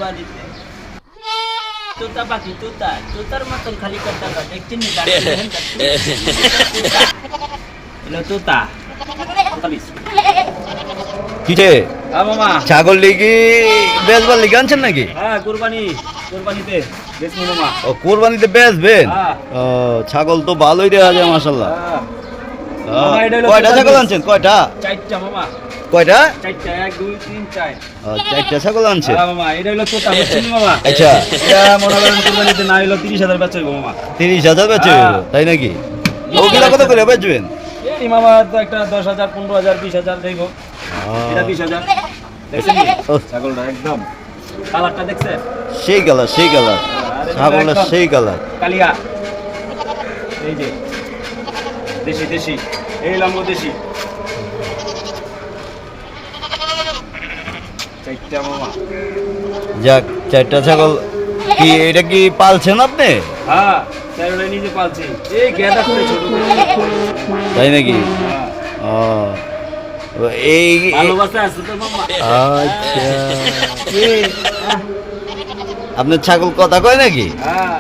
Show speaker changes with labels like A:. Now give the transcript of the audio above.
A: তোতা দিতে তোতা পাখি তোতা তোতার মতন খালি কথা কয় দেখছেন না এলো তোতা
B: কিরে
A: মামা
B: ছাগল লিগি বেচবার লিগে আনছেন নাকি?
A: হ্যাঁ কুরবানিতে বেশি মামা
B: ও কোরবানিতে বেচবেন?
A: হ্যাঁ।
B: ও ছাগল তো ভালোই দেখা যায় মাশাআল্লাহ।
A: মামা, এটা হলো
B: কয়টা
A: তোতার
B: ছাগল
A: বীজ।
B: আনছেন? কয়টা?
A: চারটা মামা
B: কয়টা?
A: চারটা 1 2 3 4
B: চারটা ছাগল আনছেন।
A: হ্যাঁ মামা এটা হলো তোতা বুঝছেন মামা
B: আচ্ছা
A: এটা মনে করেন কুরবানিতে না হলো 30,000 বেচা হইবো মামা
B: 30,000 বেচে
A: হ্যাঁ।
B: তাই নাকি? ওগুলা কত করে বেচবেন?
A: এই মামা তো একটা 10,000 15,000 20,000 দেব এটা 20,000 দেখছেন নি?
B: ও।
A: ছাগলটা একদম কালারটা দেখছেন
B: সেই কালার
A: আরে
B: ছাগলের
A: একদম।
B: সেই কালার।
A: কালিয়া এই যে দেশি এই লম্ব দেশি চারটা মামা
B: যাক চারটা ছাগল কি এটা কি পালছেন আপনি?
A: হ্যাঁ চারটা নিজে পালছি এই গেদা করে ছোট করে
B: তাই নাকি?
A: হ্যাঁ
B: ও এই
A: ভালোবাসা আছে তো মামা
B: আচ্ছা আপনার ছাগল কথা কয় নাকি?
A: হ্যাঁ